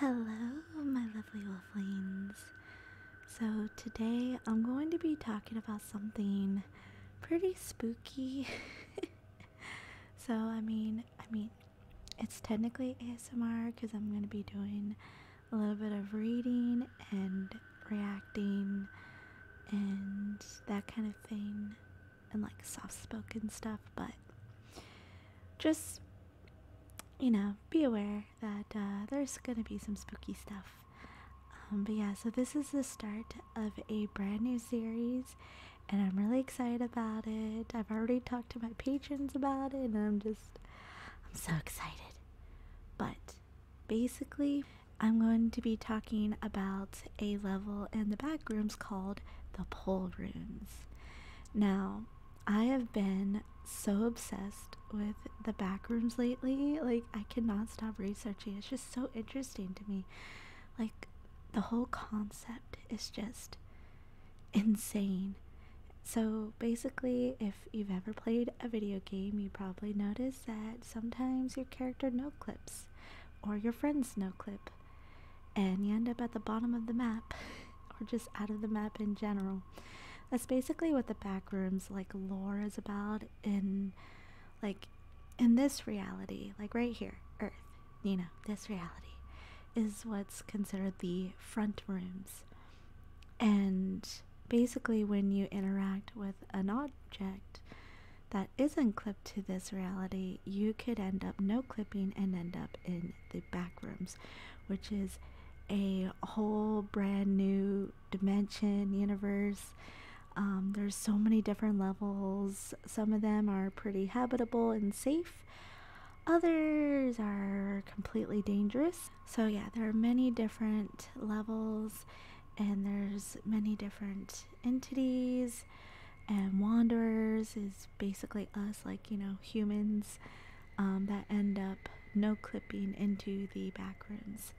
Hello, my lovely wolflings. So today I'm going to be talking about something pretty spooky. So I mean, it's technically ASMR because I'm going to be doing a little bit of reading and reacting and that kind of thing, and like soft-spoken stuff. But just be aware that there's gonna be some spooky stuff. But yeah, so this is the start of a brand new series, and I'm really excited about it. I've already talked to my patrons about it, and I'm so excited. But basically, I'm going to be talking about a level in the Backrooms called the Pole Rooms. Now, I have been so obsessed with the Backrooms lately. Like, I cannot stop researching. It's just so interesting to me. Like, the whole concept is just insane. So basically, if you've ever played a video game, you probably noticed that sometimes your character no clips or your friends no clip, and you end up at the bottom of the map or just out of the map in general. That's basically what the Backrooms like lore is about in this reality, like right here, Earth. This reality is what's considered the front rooms. And basically when you interact with an object that isn't clipped to this reality, you could end up no clipping and end up in the Backrooms, which is a whole brand new dimension, universe. There's so many different levels. Some of them are pretty habitable and safe. Others are completely dangerous. So yeah, there are many different levels, and there's many different entities, and wanderers is basically us, like, humans, that end up no clipping into the Backrooms.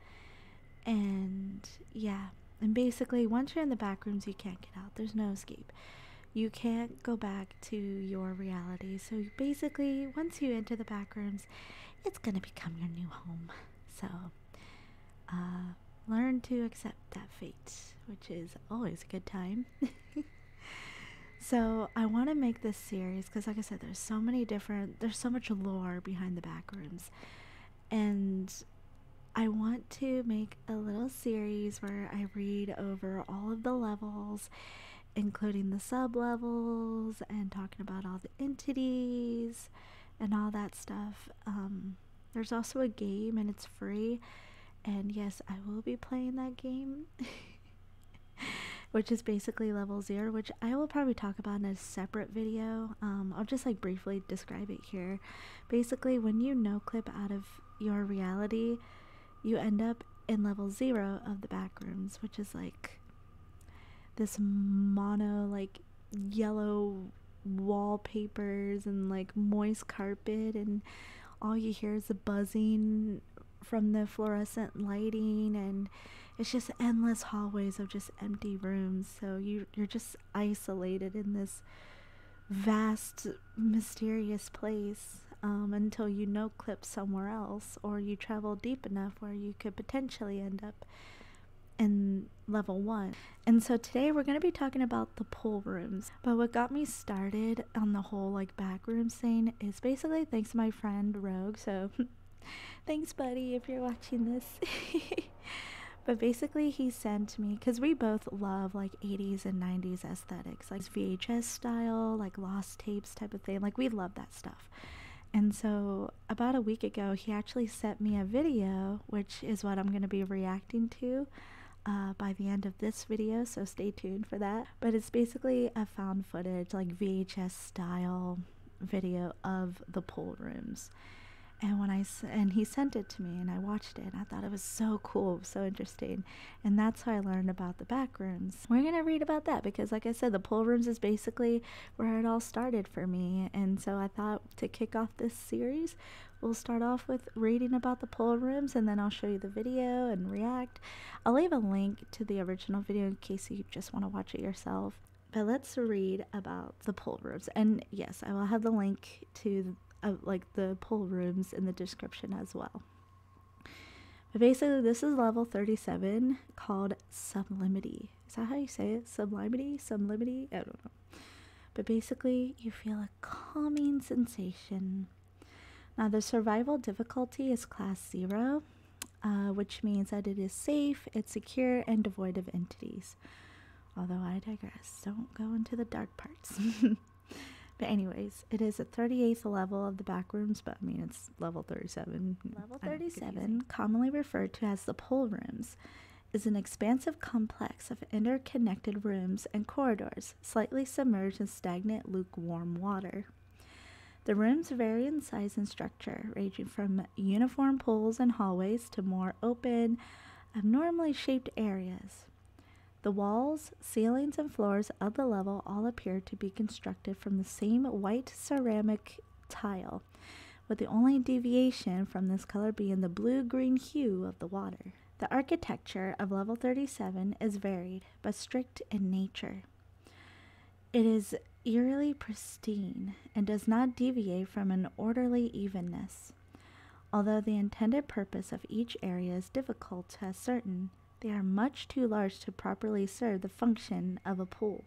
And yeah, and basically once you're in the Backrooms, you can't get out. There's no escape. You can't go back to your reality. So basically, once you enter the Backrooms, it's gonna become your new home. So learn to accept that fate, which is always a good time. So I want to make this series because, like I said, there's so much lore behind the Backrooms, and I want to make a little series where I read over all of the levels, including the sub-levels, and talking about all the entities and all that stuff. There's also a game, and it's free, and yes, I will be playing that game. Which is basically level 0, which I will probably talk about in a separate video. I'll just like briefly describe it here. Basically, when you no clip out of your reality, you end up in level 0 of the Backrooms, which is like this mono, like yellow wallpapers and like moist carpet, and all you hear is the buzzing from the fluorescent lighting, and it's just endless hallways of just empty rooms. So you're just isolated in this vast, mysterious place, until you no clip somewhere else, or you travel deep enough where you could potentially end up in level 1. And so today we're going to be talking about the Pole Rooms. But what got me started on the whole like Backrooms thing is basically thanks to my friend Rogue. So thanks, buddy, if you're watching this. But basically he sent me, because we both love like 80s and 90s aesthetics, like VHS style, like lost tapes type of thing. Like, we love that stuff. And so about a week ago, he actually sent me a video, which is what I'm going to be reacting to by the end of this video, so stay tuned for that. But it's basically a found footage, like VHS style video of the Pole Rooms. And he sent it to me, and I watched it, and I thought it was so cool, so interesting. And that's how I learned about the Backrooms. We're gonna read about that because, like I said, the Pole Rooms is basically where it all started for me. And so I thought to kick off this series, we'll start off with reading about the Pole Rooms, and then I'll show you the video and react. I'll leave a link to the original video in case you just want to watch it yourself. But let's read about the Pole Rooms. And yes, I will have the link to like the Pole Rooms in the description as well. But basically, this is level 37 called Sublimity. Is that how you say it? Sublimity? Sublimity? I don't know. But basically, you feel a calming sensation. Now, the survival difficulty is class 0, which means that it is safe, it's secure, and devoid of entities. Although I digress. Don't go into the dark parts. But anyways, it is a 38th level of the Backrooms, but I mean, it's level 37. Level 37, commonly referred to as the pool rooms, is an expansive complex of interconnected rooms and corridors, slightly submerged in stagnant, lukewarm water. The rooms vary in size and structure, ranging from uniform pools and hallways to more open, abnormally shaped areas. The walls, ceilings, and floors of the level all appear to be constructed from the same white ceramic tile, with the only deviation from this color being the blue-green hue of the water. The architecture of level 37 is varied, but strict in nature. It is eerily pristine and does not deviate from an orderly evenness. Although the intended purpose of each area is difficult to ascertain, they are much too large to properly serve the function of a pool.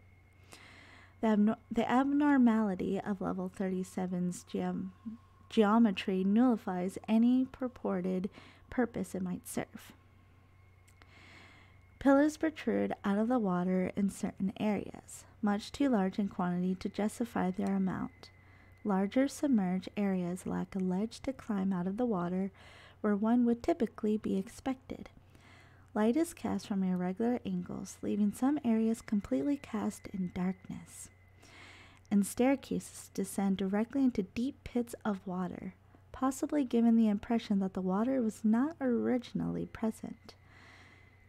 The abnormality of level 37's geometry nullifies any purported purpose it might serve. Pillars protrude out of the water in certain areas, much too large in quantity to justify their amount. Larger submerged areas lack a ledge to climb out of the water where one would typically be expected. Light is cast from irregular angles, leaving some areas completely cast in darkness. And staircases descend directly into deep pits of water, possibly giving the impression that the water was not originally present.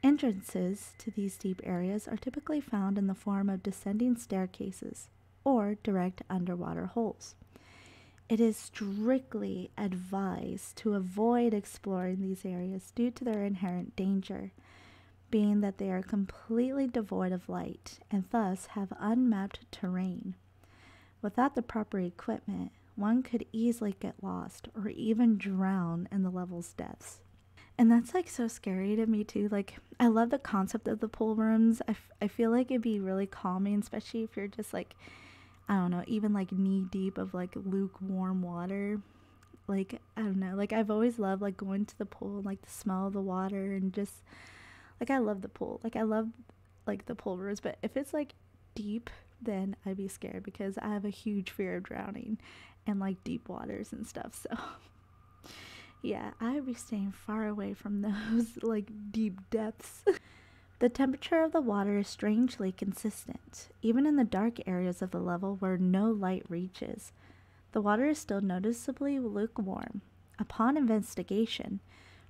Entrances to these deep areas are typically found in the form of descending staircases or direct underwater holes. It is strictly advised to avoid exploring these areas due to their inherent danger, being that they are completely devoid of light and thus have unmapped terrain. Without the proper equipment, one could easily get lost or even drown in the level's depths. And that's like so scary to me too. Like, I love the concept of the pool rooms. I feel like it'd be really calming, especially if you're just like, I don't know, even like knee deep of like lukewarm water. Like, I don't know, like I've always loved like going to the pool and like the smell of the water and just like I love the pool. Like I love like the pool rooms, but if it's like deep, then I'd be scared because I have a huge fear of drowning and like deep waters and stuff. So yeah, I would be staying far away from those like deep depths. The temperature of the water is strangely consistent, even in the dark areas of the level where no light reaches. The water is still noticeably lukewarm. Upon investigation,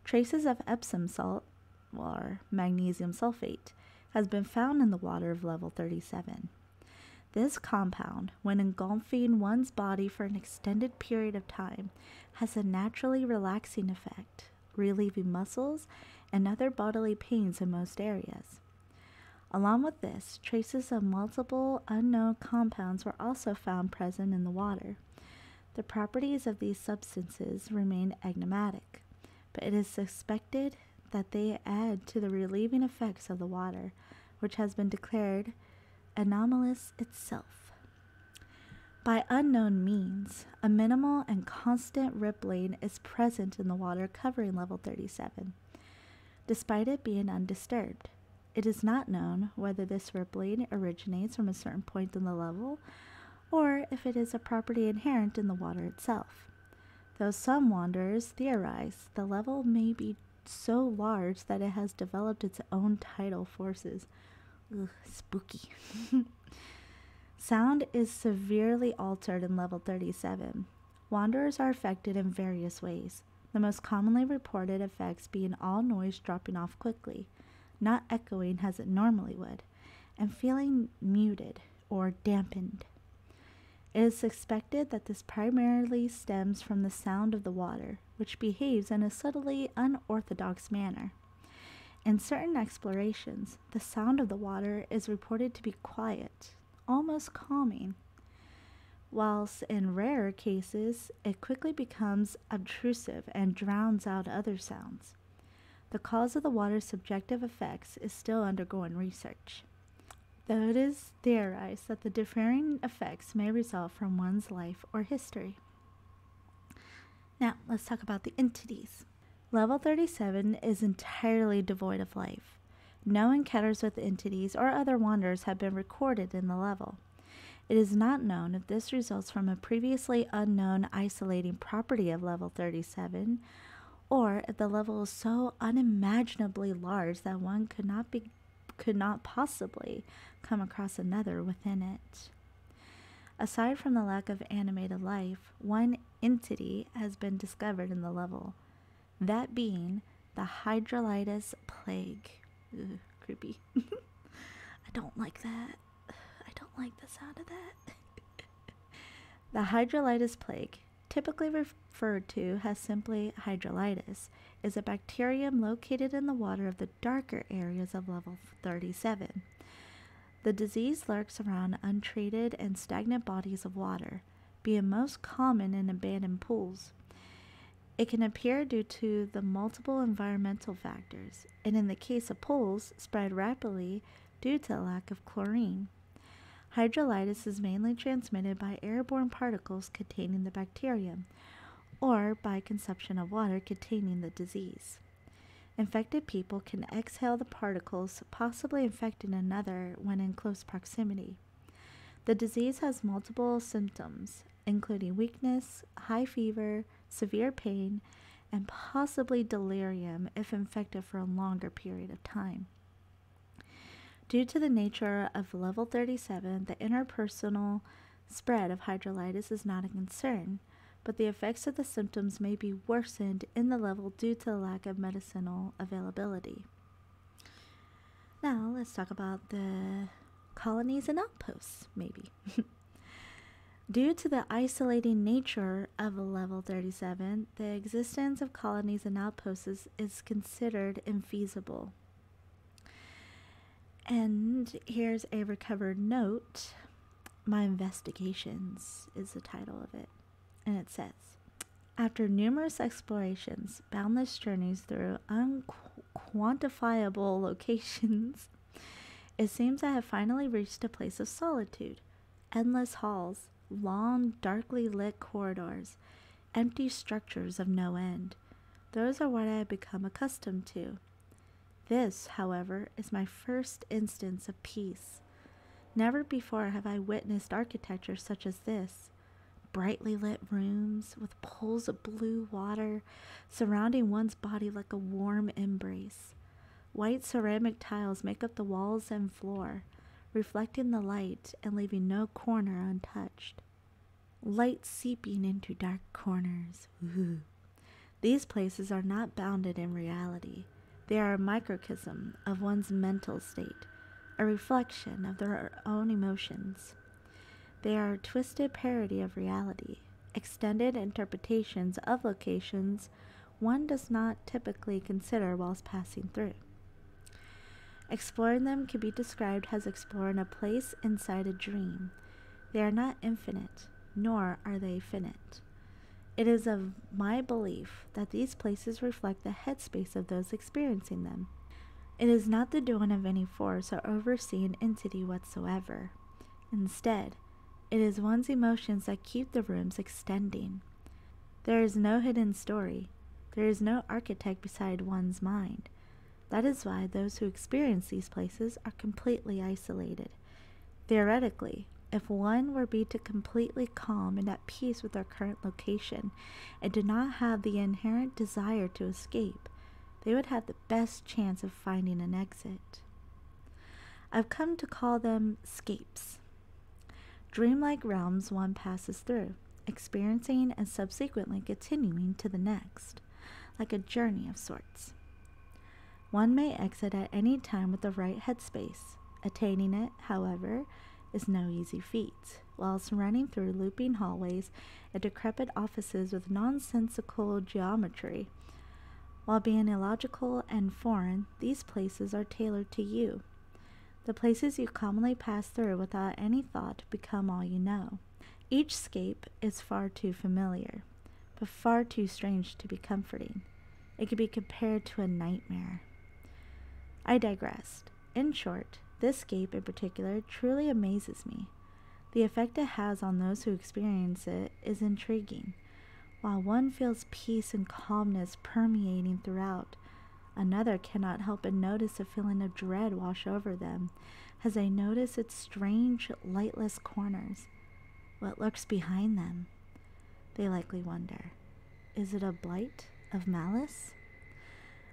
traces of Epsom salt, or magnesium sulfate, has been found in the water of level 37. This compound, when engulfing one's body for an extended period of time, has a naturally relaxing effect, relieving muscles and other bodily pains in most areas. Along with this, traces of multiple unknown compounds were also found present in the water. The properties of these substances remain enigmatic, but it is suspected that they add to the relieving effects of the water, which has been declared anomalous itself. By unknown means, a minimal and constant rippling is present in the water covering level 37. Despite it being undisturbed, it is not known whether this rippling originates from a certain point in the level or if it is a property inherent in the water itself. Though some wanderers theorize the level may be so large that it has developed its own tidal forces. Ugh, spooky. Sound is severely altered in level 37. Wanderers are affected in various ways, the most commonly reported effects being all noise dropping off quickly, not echoing as it normally would, and feeling muted or dampened. It is suspected that this primarily stems from the sound of the water, which behaves in a subtly unorthodox manner. In certain explorations, the sound of the water is reported to be quiet, almost calming, whilst in rarer cases, it quickly becomes obtrusive and drowns out other sounds. The cause of the water's subjective effects is still undergoing research, though it is theorized that the differing effects may result from one's life or history. Now, let's talk about the entities. Level 37 is entirely devoid of life. No encounters with entities or other wanderers have been recorded in the level. It is not known if this results from a previously unknown isolating property of level 37, or if the level is so unimaginably large that one could not possibly come across another within it. Aside from the lack of animated life, one entity has been discovered in the level, that being the Hydrolytis Plague. Ugh, creepy. I don't like that. I don't like the sound of that. The Hydrolytis Plague, typically referred to as simply hydrolytis, is a bacterium located in the water of the darker areas of level 37. The disease lurks around untreated and stagnant bodies of water, being most common in abandoned pools. It can appear due to the multiple environmental factors, and in the case of pools, spread rapidly due to a lack of chlorine. Hydrolytis is mainly transmitted by airborne particles containing the bacterium, or by consumption of water containing the disease. Infected people can exhale the particles, possibly infecting another when in close proximity. The disease has multiple symptoms, including weakness, high fever, severe pain, and possibly delirium if infected for a longer period of time. Due to the nature of level 37, the interpersonal spread of hydrolytis is not a concern, but the effects of the symptoms may be worsened in the level due to the lack of medicinal availability. Now, let's talk about the colonies and outposts, maybe. Due to the isolating nature of level 37, the existence of colonies and outposts is considered infeasible. And here's a recovered note. My Investigations is the title of it. And it says, after numerous explorations, boundless journeys through unquantifiable locations, it seems I have finally reached a place of solitude. Endless halls, long, darkly lit corridors, empty structures of no end. Those are what I have become accustomed to. This, however, is my first instance of peace. Never before have I witnessed architecture such as this. Brightly lit rooms with pools of blue water surrounding one's body like a warm embrace. White ceramic tiles make up the walls and floor, reflecting the light and leaving no corner untouched. Light seeping into dark corners. Ooh. These places are not bounded in reality. They are a microcosm of one's mental state, a reflection of their own emotions. They are a twisted parody of reality, extended interpretations of locations one does not typically consider whilst passing through. Exploring them can be described as exploring a place inside a dream. They are not infinite, nor are they finite. It is of my belief that these places reflect the headspace of those experiencing them. It is not the doing of any force or overseeing entity whatsoever. Instead, it is one's emotions that keep the rooms extending. There is no hidden story. There is no architect beside one's mind. That is why those who experience these places are completely isolated. Theoretically, if one were to completely calm and at peace with their current location and did not have the inherent desire to escape, they would have the best chance of finding an exit. I've come to call them scapes. Dreamlike realms one passes through, experiencing and subsequently continuing to the next, like a journey of sorts. One may exit at any time with the right headspace. Attaining it, however, is no easy feat. Whilst running through looping hallways and decrepit offices with nonsensical geometry, while being illogical and foreign, these places are tailored to you. The places you commonly pass through without any thought become all you know. Each scape is far too familiar, but far too strange to be comforting. It could be compared to a nightmare. I digressed. In short, this scape in particular truly amazes me. The effect it has on those who experience it is intriguing. While one feels peace and calmness permeating throughout, another cannot help but notice a feeling of dread wash over them as they notice its strange, lightless corners. What lurks behind them? They likely wonder. Is it a blight of malice?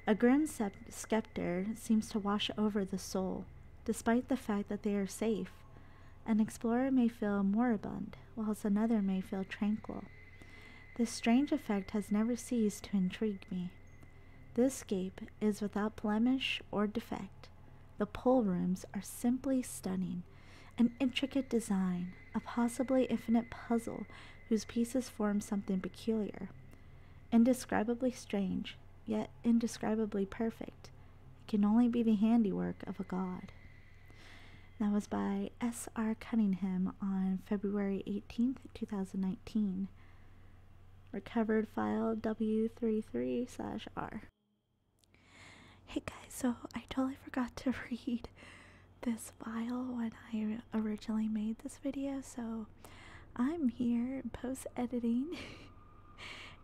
A grim scepter seems to wash over the soul, despite the fact that they are safe. An explorer may feel moribund, whilst another may feel tranquil. This strange effect has never ceased to intrigue me. This scape is without blemish or defect. The pool rooms are simply stunning, an intricate design, a possibly infinite puzzle whose pieces form something peculiar, indescribably strange, yet indescribably perfect. It can only be the handiwork of a god. That was by S.R. Cunningham on February 18th, 2019. Recovered file W33/R. Hey guys, so I totally forgot to read this file when I originally made this video, so I'm here post-editing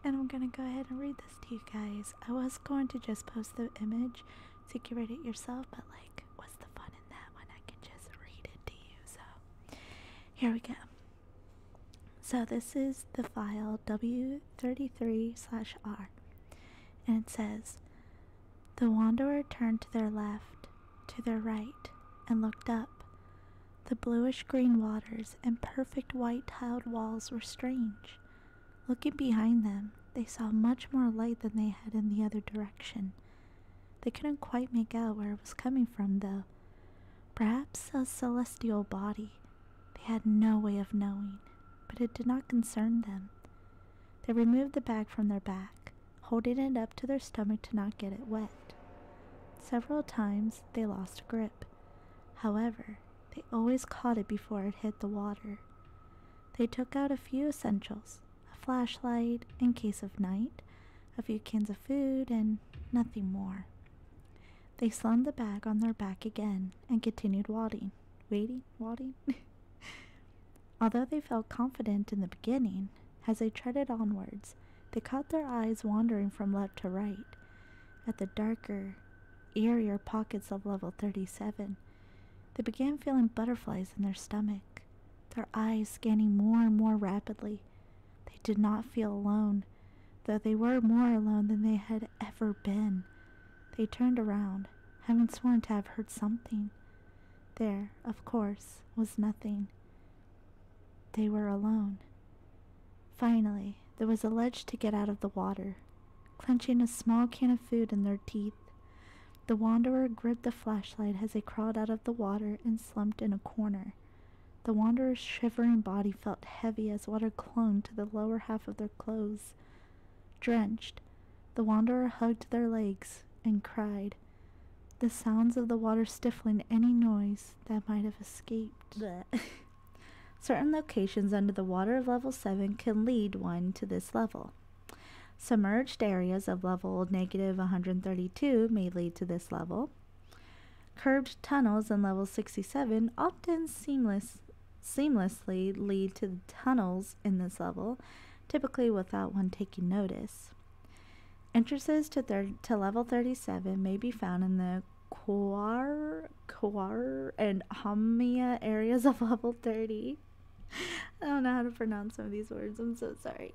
and I'm gonna go ahead and read this to you guys. I was going to just post the image so you can read it yourself, but like, what's the fun in that when I can just read it to you? So here we go. So this is the file W33/R, and it says, "The wanderer turned to their left, to their right, and looked up. The bluish-green waters and perfect white-tiled walls were strange. Looking behind them, they saw much more light than they had in the other direction. They couldn't quite make out where it was coming from, though. Perhaps a celestial body. They had no way of knowing, but it did not concern them. They removed the bag from their back, holding it up to their stomach to not get it wet. Several times they lost grip. However, they always caught it before it hit the water. They took out a few essentials, a flashlight in case of night, a few cans of food, and nothing more. They slung the bag on their back again and continued wading. Although they felt confident in the beginning, as they treaded onwards, they caught their eyes wandering from left to right, at the darker, eerier pockets of level 37. They began feeling butterflies in their stomach, their eyes scanning more and more rapidly. They did not feel alone, though they were more alone than they had ever been. They turned around, having sworn to have heard something. There, of course, was nothing. They were alone. Finally, there was a ledge to get out of the water. Clenching a small can of food in their teeth, the wanderer gripped the flashlight as they crawled out of the water and slumped in a corner. The wanderer's shivering body felt heavy as water clung to the lower half of their clothes. Drenched, the wanderer hugged their legs and cried, the sounds of the water stifling any noise that might have escaped. Certain locations under the water of level 7 can lead one to this level. Submerged areas of level -132 may lead to this level. Curved tunnels in level 67 often seamlessly lead to the tunnels in this level, typically without one taking notice. Entrances to level 37 may be found in the Quar and Hamia areas of level 30. I don't know how to pronounce some of these words. I'm so sorry.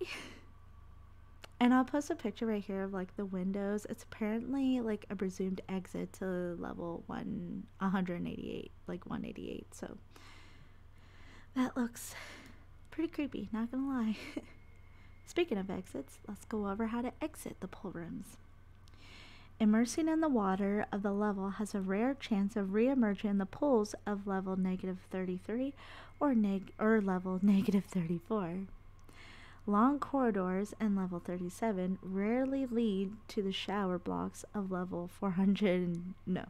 And I'll post a picture right here of like the windows. It's apparently like a presumed exit to level 188, like 188. So that looks pretty creepy, not gonna lie. Speaking of exits, let's go over how to exit the pool rooms. Immersing in the water of the level has a rare chance of re-emerging in the pools of level -33 or level -34. Long corridors in level 37 rarely lead to the shower blocks of level 400. No,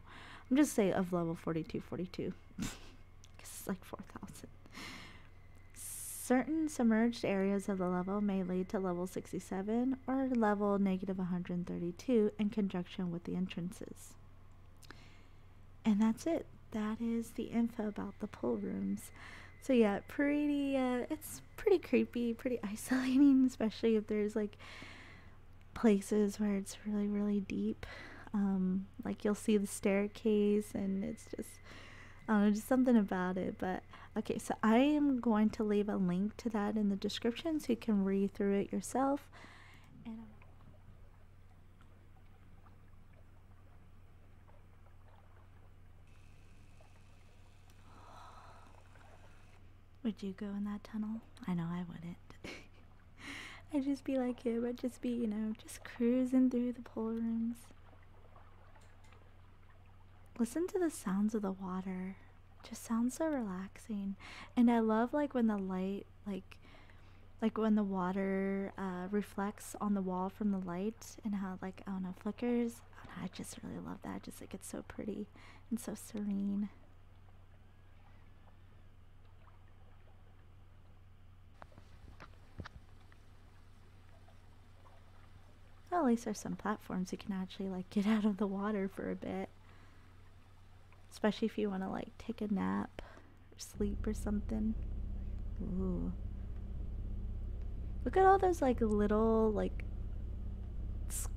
I'm just saying of level 42. It's like 4,000. certain submerged areas of the level may lead to level 67 or level negative 132 in conjunction with the entrances. And that's it. That is the info about the pool rooms. So yeah, it's pretty creepy, pretty isolating, especially if there's like places where it's really, really deep. Like you'll see the staircase and it's just, I don't know, just something about it. But okay, so I am going to leave a link to that in the description so you can read through it yourself. And would you go in that tunnel? I know I wouldn't. I'd just be like him. I'd just be, you know, just cruising through the pool rooms. Listen to the sounds of the water. Just sounds so relaxing. And I love like when the light, like when the water reflects on the wall from the light and how, like, I don't know, flickers. I just really love that. Just like it's so pretty and so serene. Well, at least there's some platforms you can actually like get out of the water for a bit. Especially if you want to like take a nap or sleep or something. Ooh. Look at all those like little like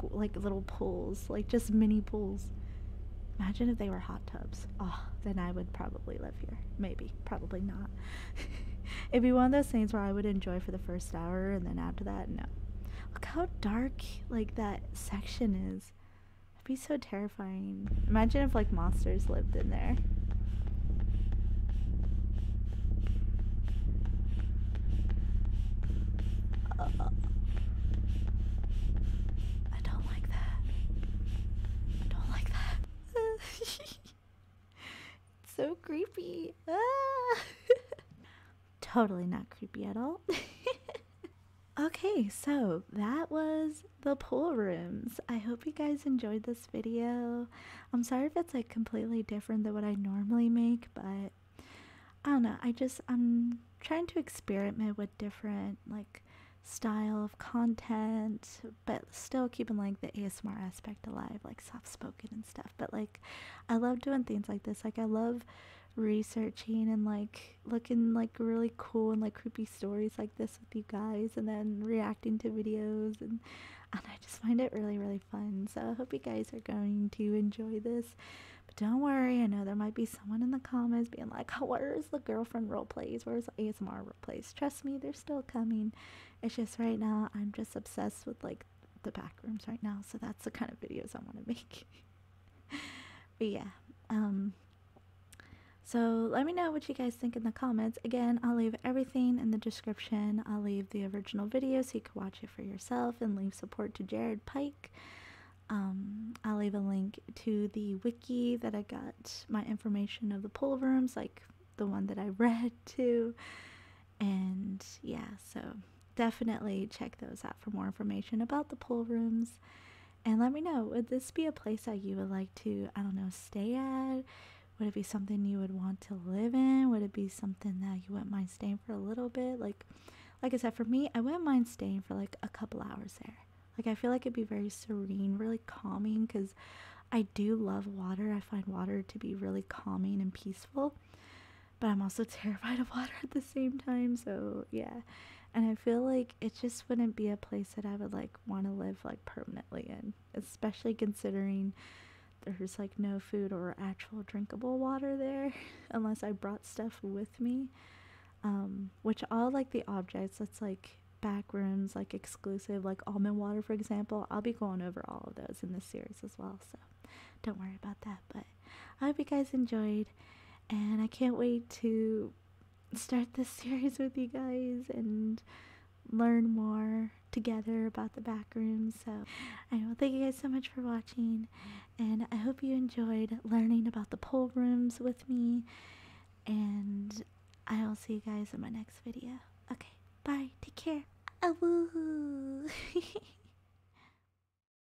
little pools, like just mini pools. Imagine if they were hot tubs. Oh, then I would probably live here. Maybe, probably not. It'd be one of those things where I would enjoy for the first hour and then after that, no. Look how dark like that section is. It'd be so terrifying. Imagine if like monsters lived in there. I don't like that. I don't like that. It's so creepy. Ah. Totally not creepy at all. Okay, so that was the pool rooms. I hope you guys enjoyed this video. I'm sorry if it's like completely different than what I normally make, but I don't know. I'm trying to experiment with different like style of content, but still keeping like the ASMR aspect alive, like soft spoken and stuff. But like I love doing things like this. Like I love researching and like looking like really cool and like creepy stories like this with you guys, and then reacting to videos, and I just find it really, really fun. So I hope you guys are going to enjoy this. But don't worry, I know there might be someone in the comments being like, oh, where's the girlfriend role plays, where's the ASMR role plays? Trust me, they're still coming. It's just right now I'm just obsessed with like the Backrooms right now, so that's the kind of videos I want to make. But yeah, so let me know what you guys think in the comments. Again, I'll leave everything in the description. I'll leave the original video so you can watch it for yourself and leave support to Jared Pike. I'll leave a link to the wiki that I got my information of the pool rooms, like the one that I read to. And yeah, so definitely check those out for more information about the pool rooms. And let me know, would this be a place that you would like to, I don't know, stay at? Would it be something you would want to live in? Would it be something that you wouldn't mind staying for a little bit? Like I said, for me, I wouldn't mind staying for like a couple hours there. Like I feel like it'd be very serene, really calming, because I do love water. I find water to be really calming and peaceful, but I'm also terrified of water at the same time. So yeah, and I feel like it just wouldn't be a place that I would like want to live like permanently in, especially considering there's like no food or actual drinkable water there unless I brought stuff with me, which all like the objects that's like Backrooms, like exclusive, like almond water for example, I'll be going over all of those in this series as well, so don't worry about that. But I hope you guys enjoyed, and I can't wait to start this series with you guys and learn more together about the Backrooms. So anyway, thank you guys so much for watching, and I hope you enjoyed learning about the pool rooms with me, and I will see you guys in my next video. Okay, bye, take care. Awoo.